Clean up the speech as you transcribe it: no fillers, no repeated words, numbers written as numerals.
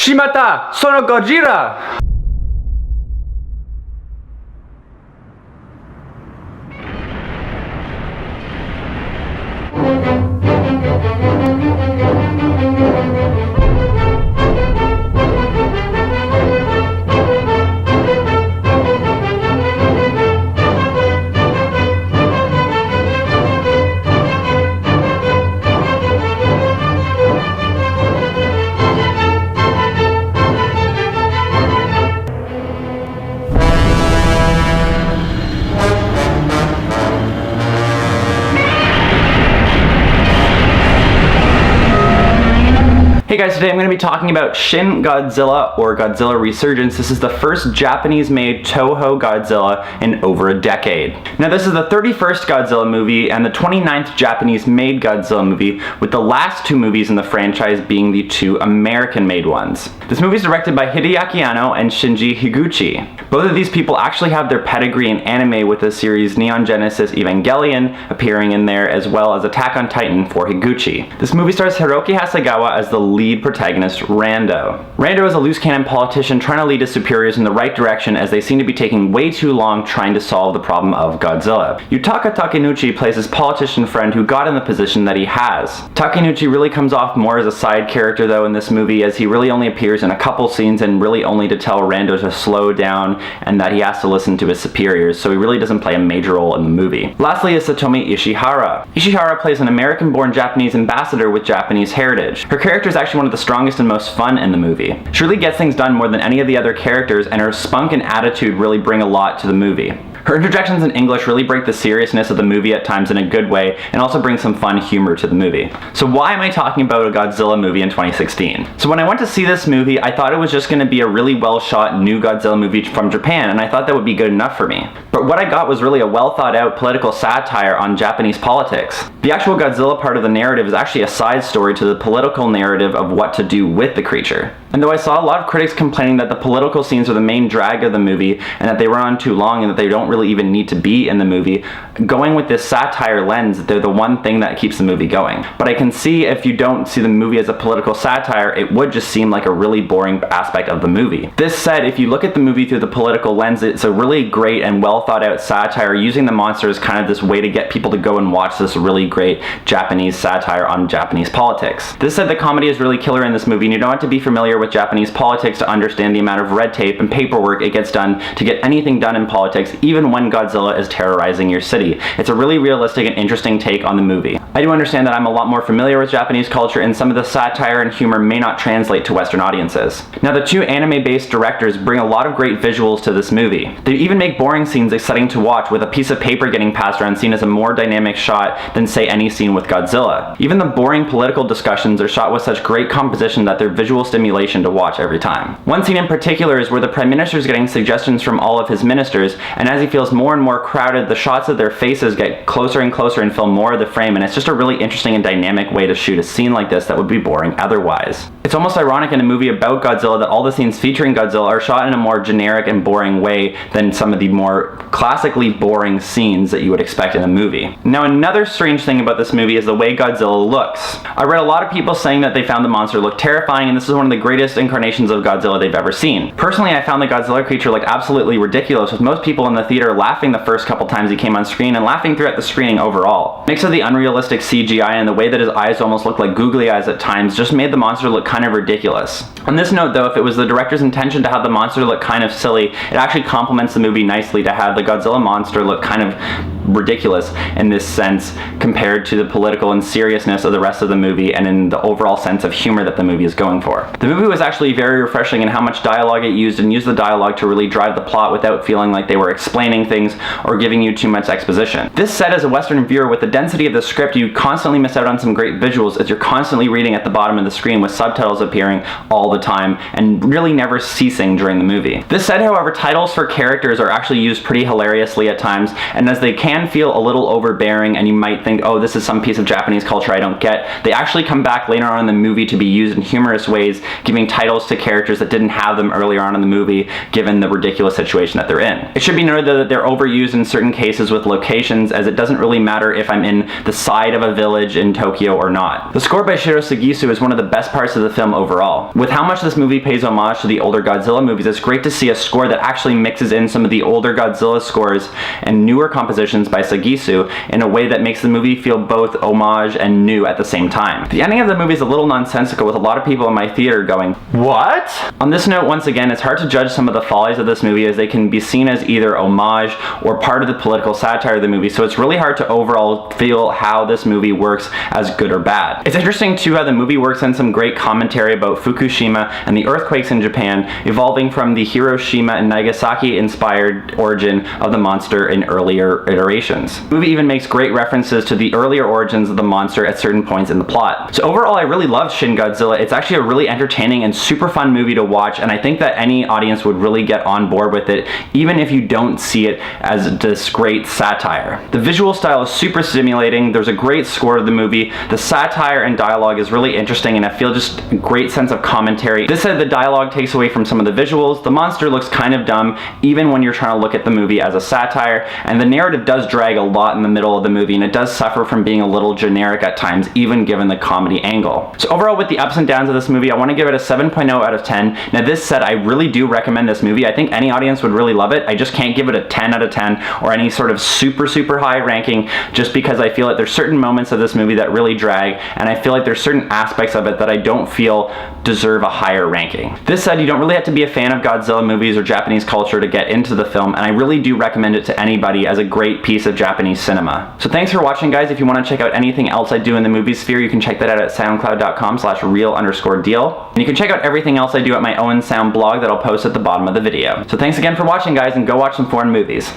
Shimata, sono Godzilla! Hey guys, today I'm going to be talking about Shin Godzilla or Godzilla Resurgence. This is the first Japanese-made Toho Godzilla in over a decade. Now this is the 31st Godzilla movie and the 29th Japanese-made Godzilla movie, with the last two movies in the franchise being the two American-made ones. This movie is directed by Hideaki Anno and Shinji Higuchi. Both of these people actually have their pedigree in anime, with the series Neon Genesis Evangelion appearing in there, as well as Attack on Titan for Higuchi. This movie stars Hiroki Hasegawa as the lead protagonist, Rando. Rando is a loose cannon politician trying to lead his superiors in the right direction, as they seem to be taking way too long trying to solve the problem of Godzilla. Yutaka Takenouchi plays his politician friend who got in the position that he has. Takenouchi really comes off more as a side character though in this movie, as he really only appears in a couple scenes and really only to tell Rando to slow down and that he has to listen to his superiors, so he really doesn't play a major role in the movie. Lastly is Satomi Ishihara. Ishihara plays an American-born Japanese ambassador with Japanese heritage. Her character is actually one of the strongest and most fun in the movie. She really gets things done more than any of the other characters, and her spunk and attitude really bring a lot to the movie. Her interjections in English really break the seriousness of the movie at times in a good way, and also bring some fun humor to the movie. So why am I talking about a Godzilla movie in 2016? So when I went to see this movie, I thought it was just going to be a really well shot new Godzilla movie from Japan, and I thought that would be good enough for me. But what I got was really a well thought out political satire on Japanese politics. The actual Godzilla part of the narrative is actually a side story to the political narrative of what to do with the creature. And though I saw a lot of critics complaining that the political scenes are the main drag of the movie, and that they run on too long and that they don't really even need to be in the movie, going with this satire lens, they're the one thing that keeps the movie going. But I can see if you don't see the movie as a political satire, it would just seem like a really boring aspect of the movie. This said, if you look at the movie through the political lens, it's a really great and well thought out satire, using the monster as kind of this way to get people to go and watch this really great Japanese satire on Japanese politics. This said, the comedy is really killer in this movie, and you don't have to be familiar with Japanese politics to understand the amount of red tape and paperwork it gets done to get anything done in politics, even when Godzilla is terrorizing your city. It's a really realistic and interesting take on the movie. I do understand that I'm a lot more familiar with Japanese culture, and some of the satire and humor may not translate to Western audiences. Now, the two anime-based directors bring a lot of great visuals to this movie. They even make boring scenes exciting to watch, with a piece of paper getting passed around seen as a more dynamic shot than, say, any scene with Godzilla. Even the boring political discussions are shot with such great composition that they're visual stimulation to watch every time. One scene in particular is where the Prime Minister is getting suggestions from all of his ministers, and as he feels more and more crowded, the shots of their faces get closer and closer and fill more of the frame, and it's just a really interesting and dynamic way to shoot a scene like this that would be boring otherwise. It's almost ironic in a movie about Godzilla that all the scenes featuring Godzilla are shot in a more generic and boring way than some of the more classically boring scenes that you would expect in a movie. Now, another strange thing about this movie is the way Godzilla looks. I read a lot of people saying that they found the monster look terrifying, and this is one of the greatest incarnations of Godzilla they've ever seen. Personally, I found the Godzilla creature look absolutely ridiculous, with most people in the theater laughing the first couple times he came on screen and laughing throughout the screening overall. Mix of the unrealistic CGI and the way that his eyes almost looked like googly eyes at times just made the monster look kind of ridiculous. On this note though, if it was the director's intention to have the monster look kind of silly, it actually complements the movie nicely to have the Godzilla monster look kind of ridiculous in this sense compared to the political and seriousness of the rest of the movie, and in the overall sense of humor that the movie is going for. The movie was actually very refreshing in how much dialogue it used, and used the dialogue to really drive the plot without feeling like they were explaining things or giving you too much exposition. This said, as a Western viewer, with the density of the script, you constantly miss out on some great visuals, as you're constantly reading at the bottom of the screen with subtitles appearing all the time and really never ceasing during the movie. This said, however, titles for characters are actually used pretty hilariously at times, and as they can can feel a little overbearing and you might think, oh, this is some piece of Japanese culture I don't get. They actually come back later on in the movie to be used in humorous ways, giving titles to characters that didn't have them earlier on in the movie, given the ridiculous situation that they're in. It should be noted though that they're overused in certain cases with locations, as it doesn't really matter if I'm in the side of a village in Tokyo or not. The score by Shiro Sugisu is one of the best parts of the film overall. With how much this movie pays homage to the older Godzilla movies, it's great to see a score that actually mixes in some of the older Godzilla scores and newer compositions by Sugisu in a way that makes the movie feel both homage and new at the same time. The ending of the movie is a little nonsensical, with a lot of people in my theater going, "What?" On this note, once again, it's hard to judge some of the follies of this movie, as they can be seen as either homage or part of the political satire of the movie, so it's really hard to overall feel how this movie works as good or bad. It's interesting too how the movie works in some great commentary about Fukushima and the earthquakes in Japan, evolving from the Hiroshima and Nagasaki inspired origin of the monster in earlier iterations. The movie even makes great references to the earlier origins of the monster at certain points in the plot. So overall, I really love Shin Godzilla. It's actually a really entertaining and super fun movie to watch, and I think that any audience would really get on board with it, even if you don't see it as this great satire. The visual style is super stimulating. There's a great score of the movie. The satire and dialogue is really interesting, and I feel just a great sense of commentary. This said, the dialogue takes away from some of the visuals. The monster looks kind of dumb, even when you're trying to look at the movie as a satire, and the narrative does drag a lot in the middle of the movie, and it does suffer from being a little generic at times, even given the comedy angle. So overall, with the ups and downs of this movie, I want to give it a 7.0 out of 10. Now this said, I really do recommend this movie. I think any audience would really love it. I just can't give it a 10 out of 10 or any sort of super high ranking, just because I feel like there's certain moments of this movie that really drag, and I feel like there's certain aspects of it that I don't feel deserve a higher ranking. This said, you don't really have to be a fan of Godzilla movies or Japanese culture to get into the film, and I really do recommend it to anybody as a great piece of Japanese cinema. So thanks for watching, guys. If you want to check out anything else I do in the movie sphere, you can check that out at soundcloud.com/real_deal. And you can check out everything else I do at my own sound blog that I'll post at the bottom of the video. So thanks again for watching, guys, and go watch some foreign movies.